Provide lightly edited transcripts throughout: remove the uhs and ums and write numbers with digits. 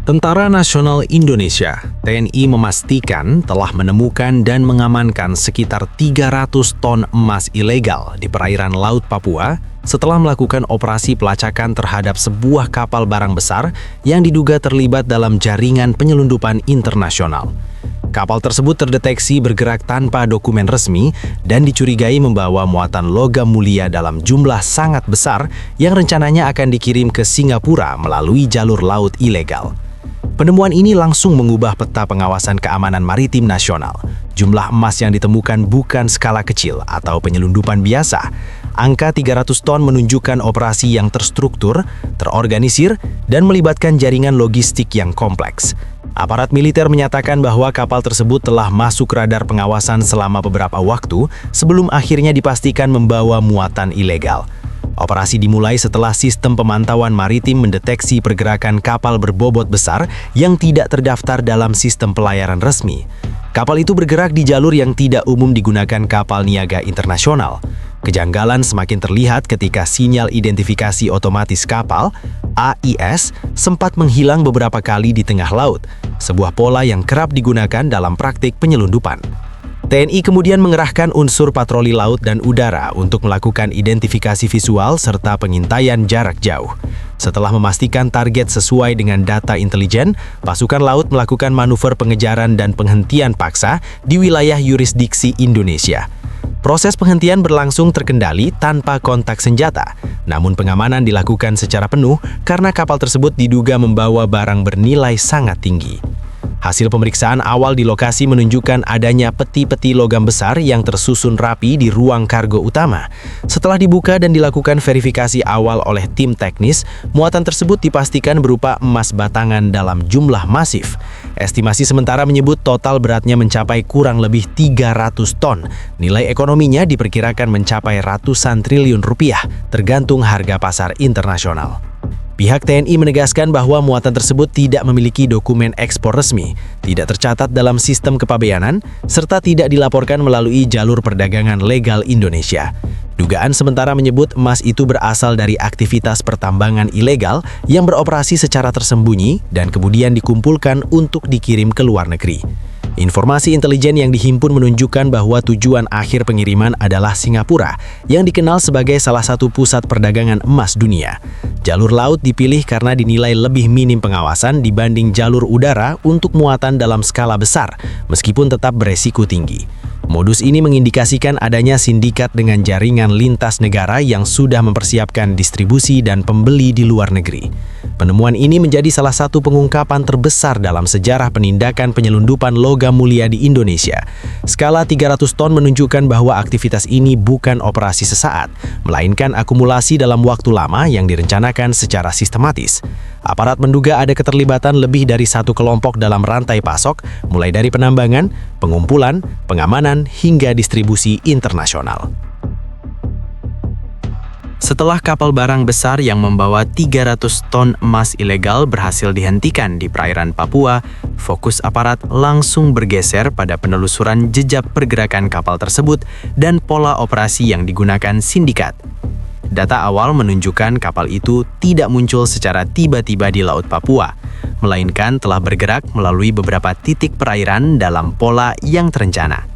Tentara Nasional Indonesia (TNI) memastikan telah menemukan dan mengamankan sekitar 300 ton emas ilegal di perairan Laut Papua setelah melakukan operasi pelacakan terhadap sebuah kapal barang besar yang diduga terlibat dalam jaringan penyelundupan internasional. Kapal tersebut terdeteksi bergerak tanpa dokumen resmi dan dicurigai membawa muatan logam mulia dalam jumlah sangat besar yang rencananya akan dikirim ke Singapura melalui jalur laut ilegal. Penemuan ini langsung mengubah peta pengawasan keamanan maritim nasional. Jumlah emas yang ditemukan bukan skala kecil atau penyelundupan biasa. Angka 300 ton menunjukkan operasi yang terstruktur, terorganisir, dan melibatkan jaringan logistik yang kompleks. Aparat militer menyatakan bahwa kapal tersebut telah masuk radar pengawasan selama beberapa waktu sebelum akhirnya dipastikan membawa muatan ilegal. Operasi dimulai setelah sistem pemantauan maritim mendeteksi pergerakan kapal berbobot besar yang tidak terdaftar dalam sistem pelayaran resmi. Kapal itu bergerak di jalur yang tidak umum digunakan kapal niaga internasional. Kejanggalan semakin terlihat ketika sinyal identifikasi otomatis kapal, AIS, sempat menghilang beberapa kali di tengah laut, sebuah pola yang kerap digunakan dalam praktik penyelundupan. TNI kemudian mengerahkan unsur patroli laut dan udara untuk melakukan identifikasi visual serta pengintaian jarak jauh. Setelah memastikan target sesuai dengan data intelijen, pasukan laut melakukan manuver pengejaran dan penghentian paksa di wilayah yurisdiksi Indonesia. Proses penghentian berlangsung terkendali tanpa kontak senjata, namun pengamanan dilakukan secara penuh karena kapal tersebut diduga membawa barang bernilai sangat tinggi. Hasil pemeriksaan awal di lokasi menunjukkan adanya peti-peti logam besar yang tersusun rapi di ruang kargo utama. Setelah dibuka dan dilakukan verifikasi awal oleh tim teknis, muatan tersebut dipastikan berupa emas batangan dalam jumlah masif. Estimasi sementara menyebut total beratnya mencapai kurang lebih 300 ton. Nilai ekonominya diperkirakan mencapai ratusan triliun rupiah, tergantung harga pasar internasional. Pihak TNI menegaskan bahwa muatan tersebut tidak memiliki dokumen ekspor resmi, tidak tercatat dalam sistem kepabeanan, serta tidak dilaporkan melalui jalur perdagangan legal Indonesia. Dugaan sementara menyebut emas itu berasal dari aktivitas pertambangan ilegal yang beroperasi secara tersembunyi dan kemudian dikumpulkan untuk dikirim ke luar negeri. Informasi intelijen yang dihimpun menunjukkan bahwa tujuan akhir pengiriman adalah Singapura, yang dikenal sebagai salah satu pusat perdagangan emas dunia. Jalur laut dipilih karena dinilai lebih minim pengawasan dibanding jalur udara untuk muatan dalam skala besar, meskipun tetap beresiko tinggi. Modus ini mengindikasikan adanya sindikat dengan jaringan lintas negara yang sudah mempersiapkan distribusi dan pembeli di luar negeri. Penemuan ini menjadi salah satu pengungkapan terbesar dalam sejarah penindakan penyelundupan logam mulia di Indonesia. Skala 300 ton menunjukkan bahwa aktivitas ini bukan operasi sesaat, melainkan akumulasi dalam waktu lama yang direncanakan secara sistematis. Aparat menduga ada keterlibatan lebih dari satu kelompok dalam rantai pasok, mulai dari penambangan, pengumpulan, pengamanan, hingga distribusi internasional. Setelah kapal barang besar yang membawa 300 ton emas ilegal berhasil dihentikan di perairan Papua, fokus aparat langsung bergeser pada penelusuran jejak pergerakan kapal tersebut dan pola operasi yang digunakan sindikat. Data awal menunjukkan kapal itu tidak muncul secara tiba-tiba di Laut Papua, melainkan telah bergerak melalui beberapa titik perairan dalam pola yang terencana.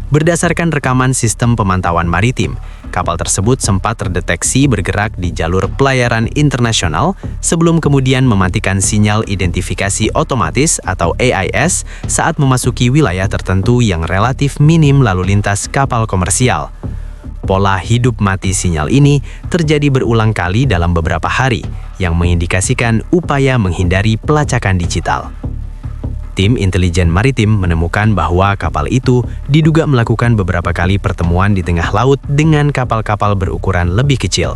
Berdasarkan rekaman sistem pemantauan maritim, kapal tersebut sempat terdeteksi bergerak di jalur pelayaran internasional sebelum kemudian mematikan sinyal identifikasi otomatis atau AIS saat memasuki wilayah tertentu yang relatif minim lalu lintas kapal komersial. Pola hidup mati sinyal ini terjadi berulang kali dalam beberapa hari, yang mengindikasikan upaya menghindari pelacakan digital. Tim intelijen maritim menemukan bahwa kapal itu diduga melakukan beberapa kali pertemuan di tengah laut dengan kapal-kapal berukuran lebih kecil.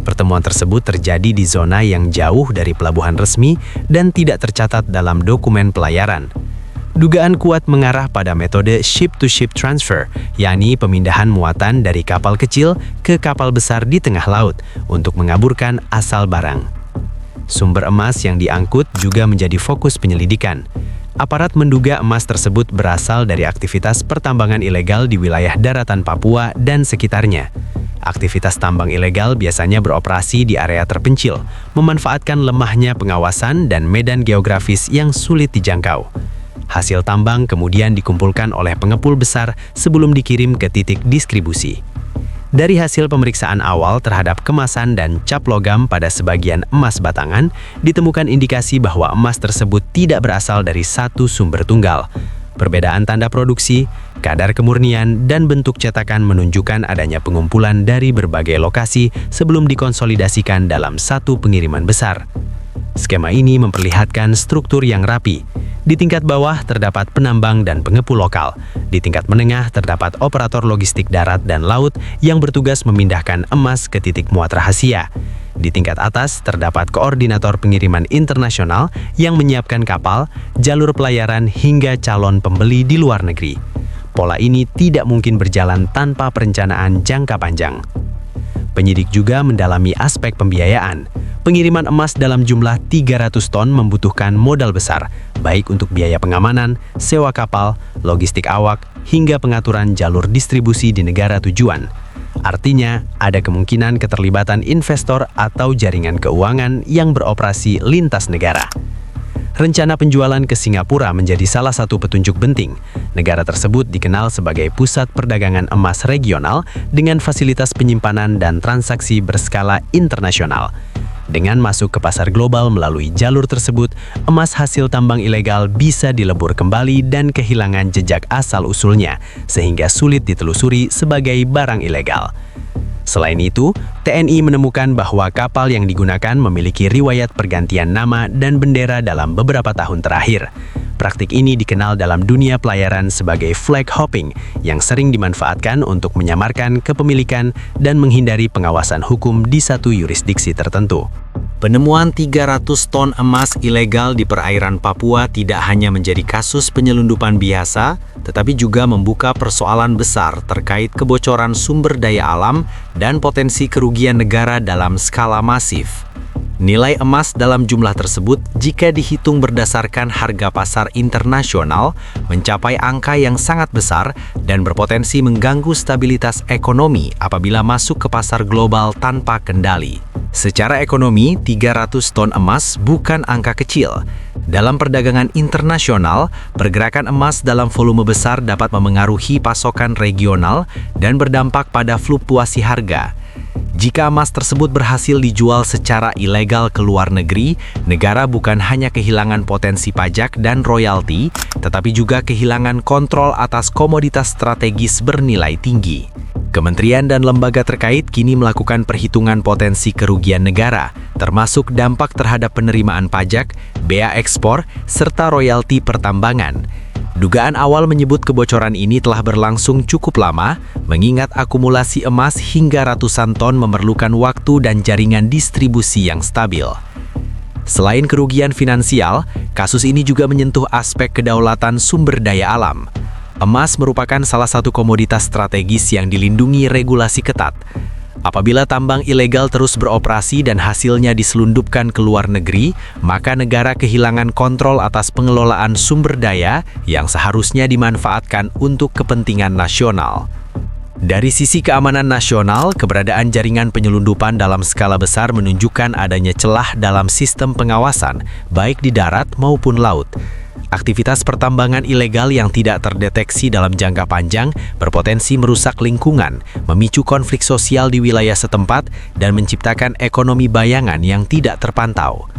Pertemuan tersebut terjadi di zona yang jauh dari pelabuhan resmi dan tidak tercatat dalam dokumen pelayaran. Dugaan kuat mengarah pada metode ship-to-ship transfer, yakni pemindahan muatan dari kapal kecil ke kapal besar di tengah laut untuk mengaburkan asal barang. Sumber emas yang diangkut juga menjadi fokus penyelidikan. Aparat menduga emas tersebut berasal dari aktivitas pertambangan ilegal di wilayah daratan Papua dan sekitarnya. Aktivitas tambang ilegal biasanya beroperasi di area terpencil, memanfaatkan lemahnya pengawasan dan medan geografis yang sulit dijangkau. Hasil tambang kemudian dikumpulkan oleh pengepul besar sebelum dikirim ke titik distribusi. Dari hasil pemeriksaan awal terhadap kemasan dan cap logam pada sebagian emas batangan, ditemukan indikasi bahwa emas tersebut tidak berasal dari satu sumber tunggal. Perbedaan tanda produksi, kadar kemurnian, dan bentuk cetakan menunjukkan adanya pengumpulan dari berbagai lokasi sebelum dikonsolidasikan dalam satu pengiriman besar. Skema ini memperlihatkan struktur yang rapi. Di tingkat bawah terdapat penambang dan pengepul lokal. Di tingkat menengah terdapat operator logistik darat dan laut yang bertugas memindahkan emas ke titik muat rahasia. Di tingkat atas terdapat koordinator pengiriman internasional yang menyiapkan kapal, jalur pelayaran hingga calon pembeli di luar negeri. Pola ini tidak mungkin berjalan tanpa perencanaan jangka panjang. Penyidik juga mendalami aspek pembiayaan. Pengiriman emas dalam jumlah 300 ton membutuhkan modal besar, baik untuk biaya pengamanan, sewa kapal, logistik awak, hingga pengaturan jalur distribusi di negara tujuan. Artinya, ada kemungkinan keterlibatan investor atau jaringan keuangan yang beroperasi lintas negara. Rencana penjualan ke Singapura menjadi salah satu petunjuk penting. Negara tersebut dikenal sebagai pusat perdagangan emas regional dengan fasilitas penyimpanan dan transaksi berskala internasional. Dengan masuk ke pasar global melalui jalur tersebut, emas hasil tambang ilegal bisa dilebur kembali dan kehilangan jejak asal-usulnya, sehingga sulit ditelusuri sebagai barang ilegal. Selain itu, TNI menemukan bahwa kapal yang digunakan memiliki riwayat pergantian nama dan bendera dalam beberapa tahun terakhir. Praktik ini dikenal dalam dunia pelayaran sebagai flag hopping yang sering dimanfaatkan untuk menyamarkan kepemilikan dan menghindari pengawasan hukum di satu yurisdiksi tertentu. Penemuan 300 ton emas ilegal di perairan Papua tidak hanya menjadi kasus penyelundupan biasa, tetapi juga membuka persoalan besar terkait kebocoran sumber daya alam dan potensi kerugian negara dalam skala masif. Nilai emas dalam jumlah tersebut jika dihitung berdasarkan harga pasar internasional mencapai angka yang sangat besar dan berpotensi mengganggu stabilitas ekonomi apabila masuk ke pasar global tanpa kendali. Secara ekonomi, 300 ton emas bukan angka kecil. Dalam perdagangan internasional, pergerakan emas dalam volume besar dapat memengaruhi pasokan regional dan berdampak pada fluktuasi harga. Jika emas tersebut berhasil dijual secara ilegal ke luar negeri, negara bukan hanya kehilangan potensi pajak dan royalti, tetapi juga kehilangan kontrol atas komoditas strategis bernilai tinggi. Kementerian dan lembaga terkait kini melakukan perhitungan potensi kerugian negara, termasuk dampak terhadap penerimaan pajak, bea ekspor, serta royalti pertambangan. Dugaan awal menyebut kebocoran ini telah berlangsung cukup lama, mengingat akumulasi emas hingga ratusan ton memerlukan waktu dan jaringan distribusi yang stabil. Selain kerugian finansial, kasus ini juga menyentuh aspek kedaulatan sumber daya alam. Emas merupakan salah satu komoditas strategis yang dilindungi regulasi ketat. Apabila tambang ilegal terus beroperasi dan hasilnya diselundupkan ke luar negeri, maka negara kehilangan kontrol atas pengelolaan sumber daya yang seharusnya dimanfaatkan untuk kepentingan nasional. Dari sisi keamanan nasional, keberadaan jaringan penyelundupan dalam skala besar menunjukkan adanya celah dalam sistem pengawasan, baik di darat maupun laut. Aktivitas pertambangan ilegal yang tidak terdeteksi dalam jangka panjang berpotensi merusak lingkungan, memicu konflik sosial di wilayah setempat, dan menciptakan ekonomi bayangan yang tidak terpantau.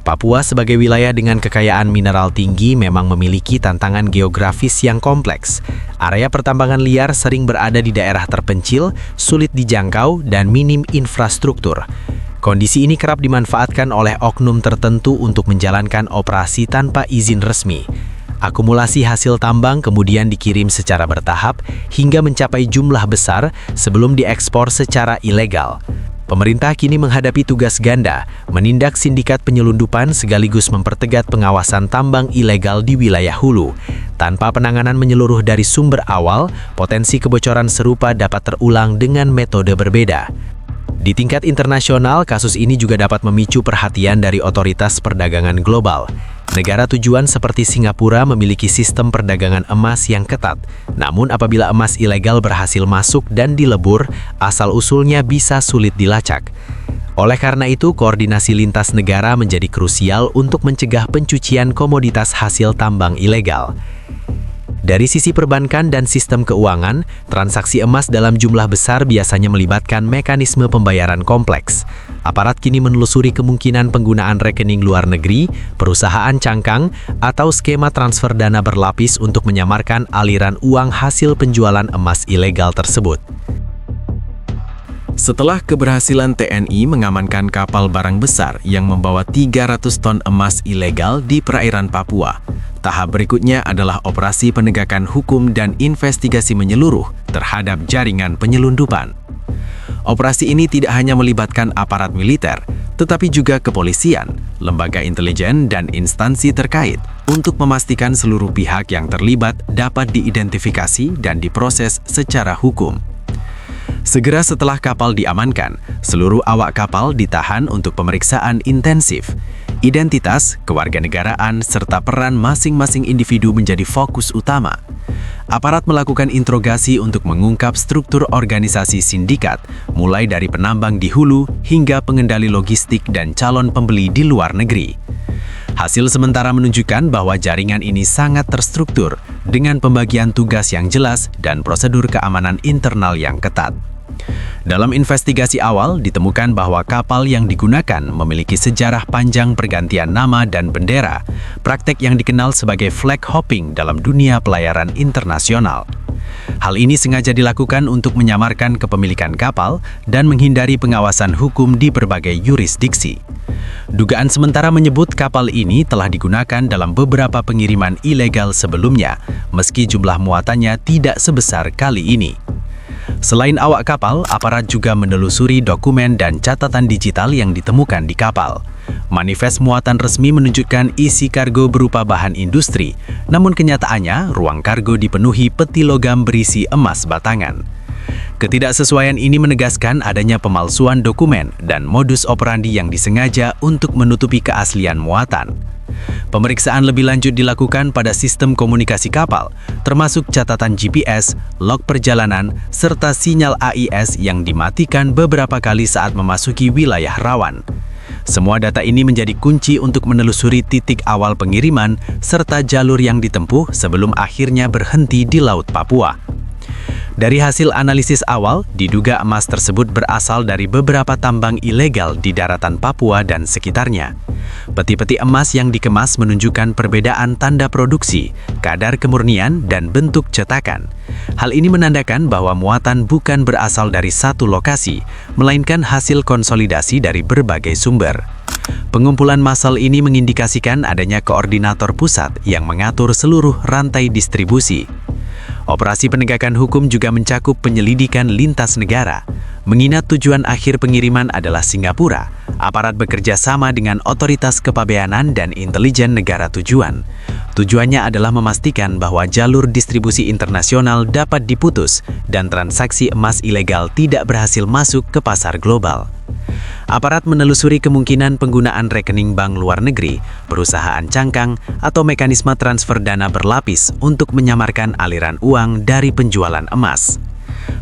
Papua sebagai wilayah dengan kekayaan mineral tinggi memang memiliki tantangan geografis yang kompleks. Area pertambangan liar sering berada di daerah terpencil, sulit dijangkau, dan minim infrastruktur. Kondisi ini kerap dimanfaatkan oleh oknum tertentu untuk menjalankan operasi tanpa izin resmi. Akumulasi hasil tambang kemudian dikirim secara bertahap hingga mencapai jumlah besar sebelum diekspor secara ilegal. Pemerintah kini menghadapi tugas ganda, menindak sindikat penyelundupan sekaligus mempertegas pengawasan tambang ilegal di wilayah hulu. Tanpa penanganan menyeluruh dari sumber awal, potensi kebocoran serupa dapat terulang dengan metode berbeda. Di tingkat internasional, kasus ini juga dapat memicu perhatian dari otoritas perdagangan global. Negara tujuan seperti Singapura memiliki sistem perdagangan emas yang ketat. Namun apabila emas ilegal berhasil masuk dan dilebur, asal-usulnya bisa sulit dilacak. Oleh karena itu, koordinasi lintas negara menjadi krusial untuk mencegah pencucian komoditas hasil tambang ilegal. Dari sisi perbankan dan sistem keuangan, transaksi emas dalam jumlah besar biasanya melibatkan mekanisme pembayaran kompleks. Aparat kini menelusuri kemungkinan penggunaan rekening luar negeri, perusahaan cangkang, atau skema transfer dana berlapis untuk menyamarkan aliran uang hasil penjualan emas ilegal tersebut. Setelah keberhasilan TNI mengamankan kapal barang besar yang membawa 300 ton emas ilegal di perairan Papua, tahap berikutnya adalah operasi penegakan hukum dan investigasi menyeluruh terhadap jaringan penyelundupan. Operasi ini tidak hanya melibatkan aparat militer, tetapi juga kepolisian, lembaga intelijen, dan instansi terkait untuk memastikan seluruh pihak yang terlibat dapat diidentifikasi dan diproses secara hukum. Segera setelah kapal diamankan, seluruh awak kapal ditahan untuk pemeriksaan intensif. Identitas, kewarganegaraan, serta peran masing-masing individu menjadi fokus utama. Aparat melakukan interogasi untuk mengungkap struktur organisasi sindikat, mulai dari penambang di hulu hingga pengendali logistik dan calon pembeli di luar negeri. Hasil sementara menunjukkan bahwa jaringan ini sangat terstruktur, dengan pembagian tugas yang jelas dan prosedur keamanan internal yang ketat. Dalam investigasi awal, ditemukan bahwa kapal yang digunakan memiliki sejarah panjang pergantian nama dan bendera, praktek yang dikenal sebagai flag hopping dalam dunia pelayaran internasional. Hal ini sengaja dilakukan untuk menyamarkan kepemilikan kapal dan menghindari pengawasan hukum di berbagai yurisdiksi. Dugaan sementara menyebut kapal ini telah digunakan dalam beberapa pengiriman ilegal sebelumnya, meski jumlah muatannya tidak sebesar kali ini. Selain awak kapal, aparat juga menelusuri dokumen dan catatan digital yang ditemukan di kapal. Manifest muatan resmi menunjukkan isi kargo berupa bahan industri, namun kenyataannya ruang kargo dipenuhi peti logam berisi emas batangan. Ketidaksesuaian ini menegaskan adanya pemalsuan dokumen dan modus operandi yang disengaja untuk menutupi keaslian muatan. Pemeriksaan lebih lanjut dilakukan pada sistem komunikasi kapal, termasuk catatan GPS, log perjalanan, serta sinyal AIS yang dimatikan beberapa kali saat memasuki wilayah rawan. Semua data ini menjadi kunci untuk menelusuri titik awal pengiriman serta jalur yang ditempuh sebelum akhirnya berhenti di Laut Papua. Dari hasil analisis awal, diduga emas tersebut berasal dari beberapa tambang ilegal di daratan Papua dan sekitarnya. Peti-peti emas yang dikemas menunjukkan perbedaan tanda produksi, kadar kemurnian, dan bentuk cetakan. Hal ini menandakan bahwa muatan bukan berasal dari satu lokasi, melainkan hasil konsolidasi dari berbagai sumber. Pengumpulan massal ini mengindikasikan adanya koordinator pusat yang mengatur seluruh rantai distribusi. Operasi penegakan hukum juga mencakup penyelidikan lintas negara. Mengingat tujuan akhir pengiriman adalah Singapura, aparat bekerja sama dengan otoritas kepabeanan dan intelijen negara tujuan. Tujuannya adalah memastikan bahwa jalur distribusi internasional dapat diputus dan transaksi emas ilegal tidak berhasil masuk ke pasar global. Aparat menelusuri kemungkinan penggunaan rekening bank luar negeri, perusahaan cangkang, atau mekanisme transfer dana berlapis untuk menyamarkan aliran uang dari penjualan emas.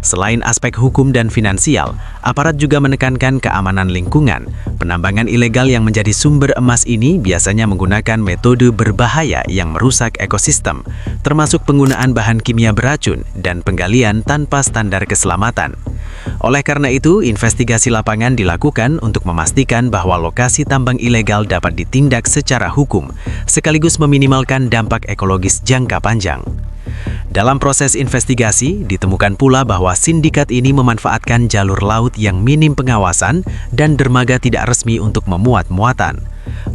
Selain aspek hukum dan finansial, aparat juga menekankan keamanan lingkungan. Penambangan ilegal yang menjadi sumber emas ini biasanya menggunakan metode berbahaya yang merusak ekosistem, termasuk penggunaan bahan kimia beracun dan penggalian tanpa standar keselamatan. Oleh karena itu, investigasi lapangan dilakukan untuk memastikan bahwa lokasi tambang ilegal dapat ditindak secara hukum, sekaligus meminimalkan dampak ekologis jangka panjang. Dalam proses investigasi, ditemukan pula bahwa sindikat ini memanfaatkan jalur laut yang minim pengawasan dan dermaga tidak resmi untuk memuat muatan.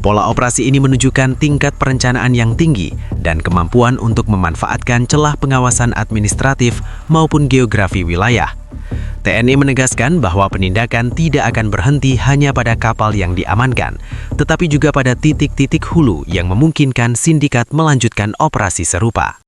Pola operasi ini menunjukkan tingkat perencanaan yang tinggi dan kemampuan untuk memanfaatkan celah pengawasan administratif maupun geografi wilayah. TNI menegaskan bahwa penindakan tidak akan berhenti hanya pada kapal yang diamankan, tetapi juga pada titik-titik hulu yang memungkinkan sindikat melanjutkan operasi serupa.